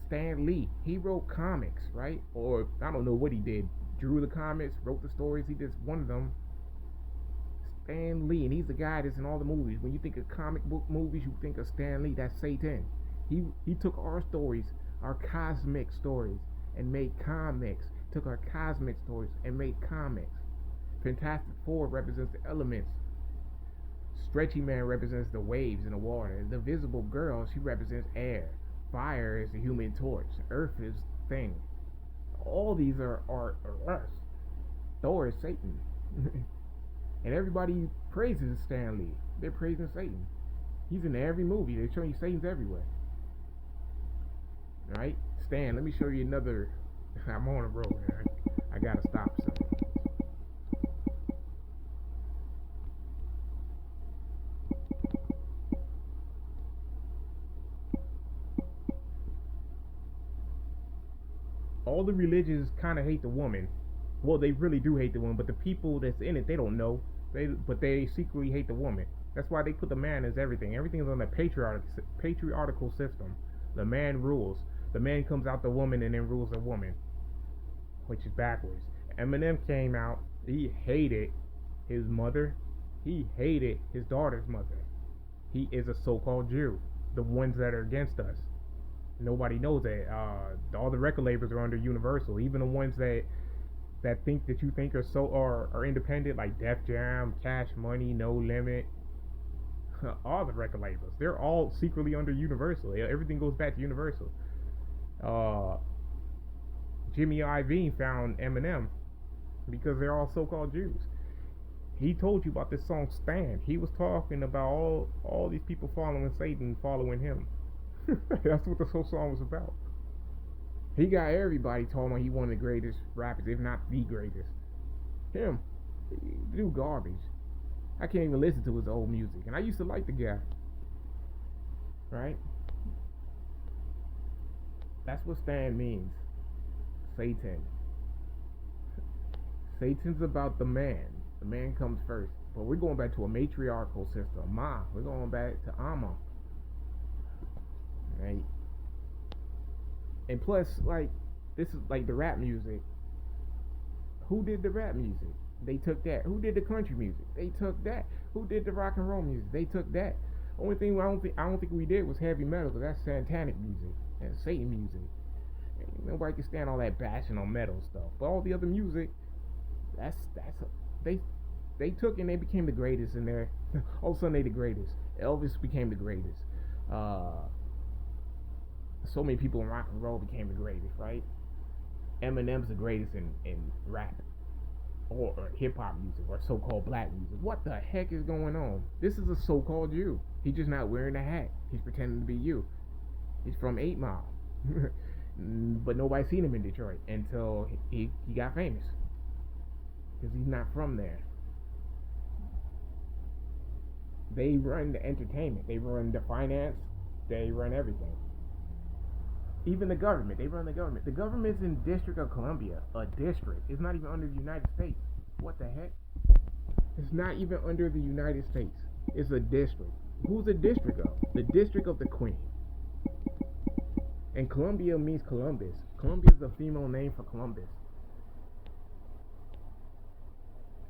Stan Lee. He wrote comics, right? Or I don't know what he did. Drew the comics, wrote the stories. He did one of them. Stan Lee, and he's the guy that's in all the movies. When you think of comic book movies, you think of Stan Lee. That's Satan. He took our stories, our cosmic stories, and made comics. Took our cosmic stories and made comics. Fantastic Four represents the elements. Stretchy Man represents the waves in the water. The Visible Girl, she represents air. Fire is the Human Torch. Earth is thing. All these are us. Thor is Satan. And everybody praises Stan Lee. They're praising Satan. He's in every movie. They're showing you Satan's everywhere. Alright? Stan, let me show you another. I'm on a roll, man. I gotta stop something. All the religions kind of hate the woman. Well, they really do hate the woman, but the people that's in it, they don't know. But they secretly hate the woman. That's why they put the man as everything. Everything's on a patriarchal system. The man rules. The man comes out the woman and then rules the woman, which is backwards. Eminem came out. He hated his mother. He hated his daughter's mother. He is a so-called Jew. The ones that are against us. Nobody knows that. All the record labels are under Universal. Even the ones that think that you think are independent, like Def Jam, Cash Money, No Limit, all the record labels, they're all secretly under Universal. Everything goes back to Universal. Uh, Jimmy Iovine found Eminem because they're all so-called Jews. He told you about this song "Stand." He was talking about all these people following Satan, following him. That's what this whole song was about. He got everybody talking about he one of the greatest rappers, if not the greatest. Him, do garbage. I can't even listen to his old music, and I used to like the guy. Right? That's what "stand" means. Satan. Satan's about the man. The man comes first. But we're going back to a matriarchal system. Ma. We're going back to Amma. Right? And plus, like, this is like the rap music. Who did the rap music? They took that. Who did the country music? They took that. Who did the rock and roll music? They took that. Only thing I don't think we did was heavy metal, because that's satanic music and Satan music. And nobody can stand all that bashing on metal stuff. But all the other music, they they took and they became the greatest in there. All of a sudden they the greatest. Elvis became the greatest. Uh, so many people in rock and roll became the greatest, right? Eminem's the greatest in rap or hip hop music or so-called black music. What the heck is going on? This is a so-called Jew. He's just not wearing a hat. He's pretending to be you. He's from 8 Mile. But nobody seen him in Detroit until he got famous. Because he's not from there. They run the entertainment. They run the finance. They run everything. Even the government. They run the government. The government's in District of Columbia. A district. It's not even under the United States. What the heck? It's not even under the United States. It's a district. Who's the district of? The District of the Queen. And Columbia means Columbus. Columbia is a female name for Columbus.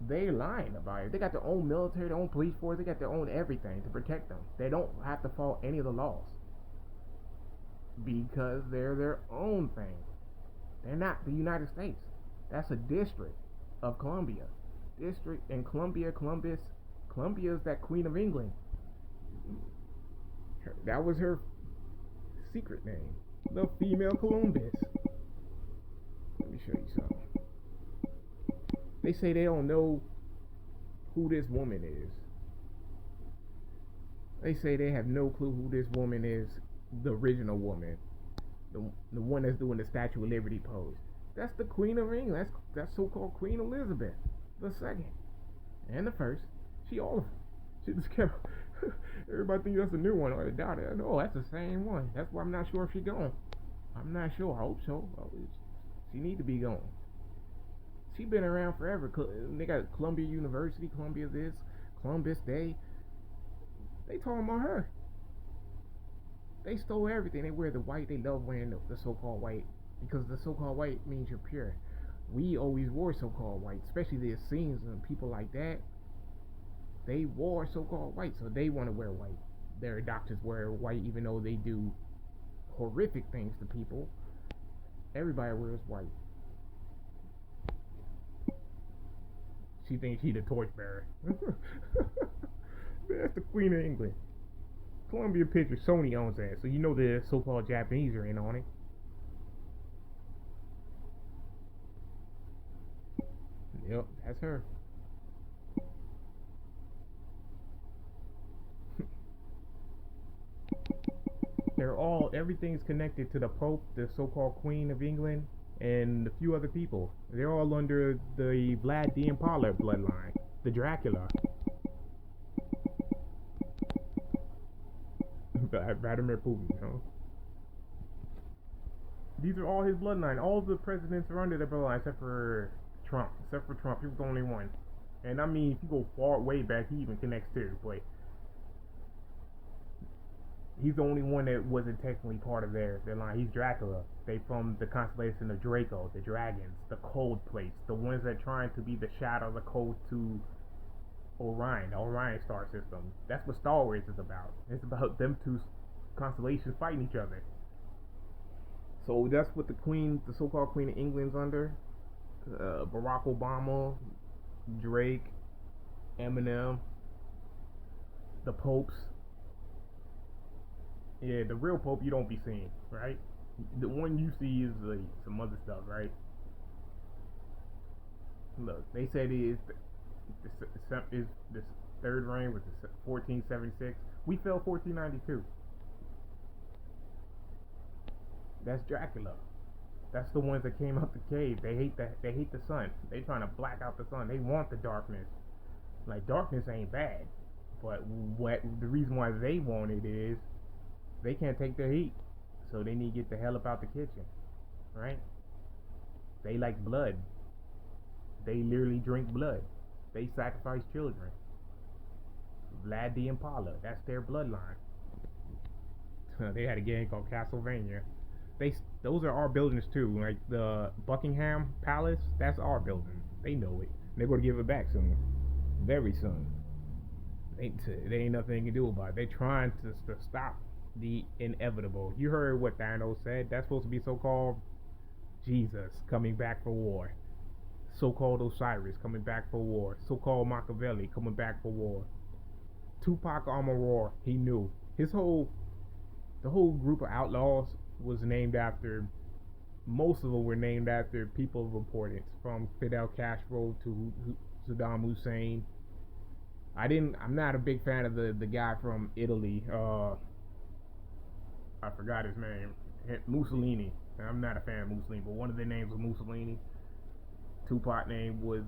They lying about it. They got their own military, their own police force. They got their own everything to protect them. They don't have to follow any of the laws because they're their own thing. They're not the United States. That's a district of Columbia. District in Columbia, Columbus. Columbia is that Queen of England. That was her secret name. The female Columbus. Let me show you something. They say they don't know who this woman is. They say they have no clue who this woman is, the original woman. The one that's doing the Statue of Liberty pose. That's the Queen of England. That's so-called Queen Elizabeth the second. And the first. She all of them. She just kept... Everybody thinks that's a new one or a daughter. No, that's the same one. That's why I'm not sure if she's gone. I'm not sure. I hope so. She need to be gone. She been around forever. They got Columbia University, Columbia this, Columbus Day. They talking about her. They stole everything. They wear the white. They love wearing the so-called white because the so-called white means you're pure. We always wore so-called white, especially the Essenes and people like that. They wore so-called white, so they want to wear white. Their doctors wear white, even though they do horrific things to people. Everybody wears white. She thinks she's the torchbearer. That's the Queen of England. Columbia Pictures, Sony owns that, so you know the so-called Japanese are in on it. Yep, that's her. Everything's connected to the Pope, the so-called Queen of England, and a few other people. They're all under the Vlad the Impaler bloodline, the Dracula. Vladimir Putin, you know. These are all his bloodline. All the presidents are under the bloodline except for Trump. Except for Trump, he was the only one. And I mean, if you go far way back, he even connects too. But he's the only one that wasn't technically part of their line. He's Dracula. They from the constellation of Draco, the dragons, the cold plates, the ones that trying to be the shadow, the code to Orion, the Orion star system. That's what Star Wars is about. It's about them two constellations fighting each other. So that's what the so-called Queen of England's under. Barack Obama, Drake, Eminem, the popes. Yeah, the real pope you don't be seeing, right? The one you see is like some other stuff, right? Look, they said is the third reign was the 1476. We fell 1492. That's Dracula. That's the ones that came out the cave. They hate the sun. They trying to black out the sun. They want the darkness. Like darkness ain't bad, but what the reason why they want it is they can't take the heat, so they need to get the hell up out the kitchen, right? They like blood. They literally drink blood. They sacrifice children. Vlad the Impala. That's their bloodline. They had a game called Castlevania. They those are our buildings too. Like the Buckingham Palace, that's our building. They know it. They're gonna give it back soon, very soon. They ain't nothing they can do about it. They're trying to stop the inevitable. You heard what Thanos said. That's supposed to be so-called Jesus coming back for war. So-called Osiris coming back for war. So-called Machiavelli coming back for war. Tupac Amaru, he knew. The whole group of outlaws was named after, most of them were named after people of importance, from Fidel Castro to Saddam Hussein. I'm not a big fan of the guy from Italy. I forgot his name. Mussolini. I'm not a fan of Mussolini, but one of their names was Mussolini. Tupac name was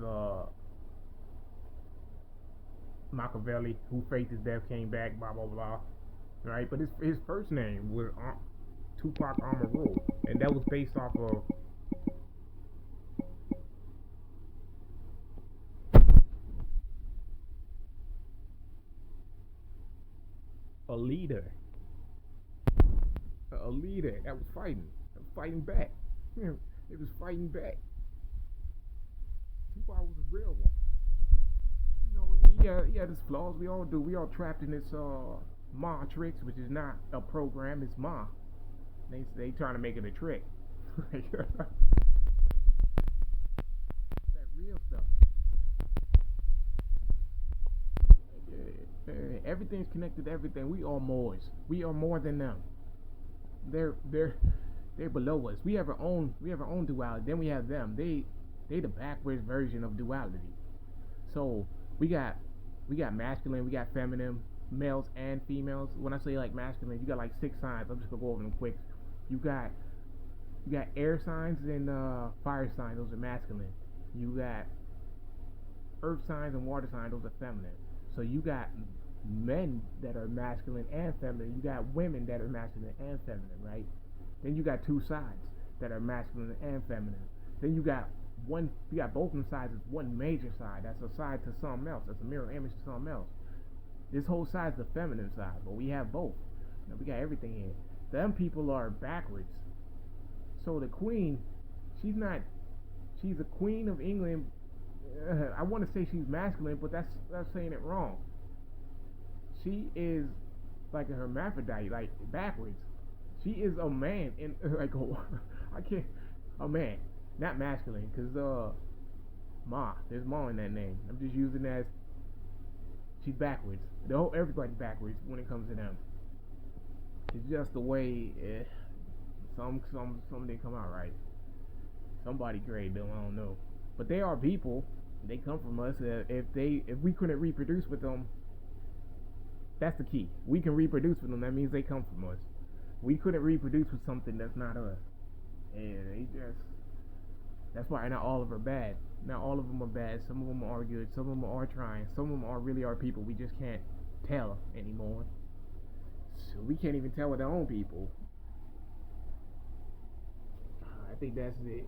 Machiavelli, who faked his death, came back, blah blah blah. Right, but his first name was Tupac Amaru, and that was based off of a leader that was fighting back. It was fighting back. Tupac was a real one. You know, he had his flaws. We all do. We all trapped in this Matrix, which is not a program. It's Ma. They trying to make it a trick. That real stuff. Everything's connected to everything. We are Moors. We are more than them. They're below us. We have our own duality. Then we have them. They the backwards version of duality. So we got masculine, we got feminine, males and females. When I say like masculine, you got like 6 signs. I'm just gonna go over them quick. You got air signs and fire signs. Those are masculine. You got earth signs and water signs. Those are feminine. So you got men that are masculine and feminine. You got women that are masculine and feminine, right? Then you got 2 sides that are masculine and feminine. Then you got both of them sides as one major side. That's a side to something else. That's a mirror image to something else. This whole side is the feminine side, but we have both. Now, we got everything here. Them people are backwards. So the queen, she's a queen of England. I want to say she's masculine, but that's saying it wrong. She is like a hermaphrodite, like backwards. She is a man in like a man, not masculine, because there's Ma in that name. I'm just using that as she's backwards. Everybody's backwards when it comes to them. It's just the way some didn't come out right. Somebody created them, I don't know. But they are people. They come from us. If we couldn't reproduce with them, that's the key. We can reproduce with them. That means they come from us. We couldn't reproduce with something that's not us. And that's why not all of them are bad. Not all of them are bad. Some of them are good. Some of them are trying. Some of them are really our people. We just can't tell anymore. So we can't even tell with our own people. I think that's it.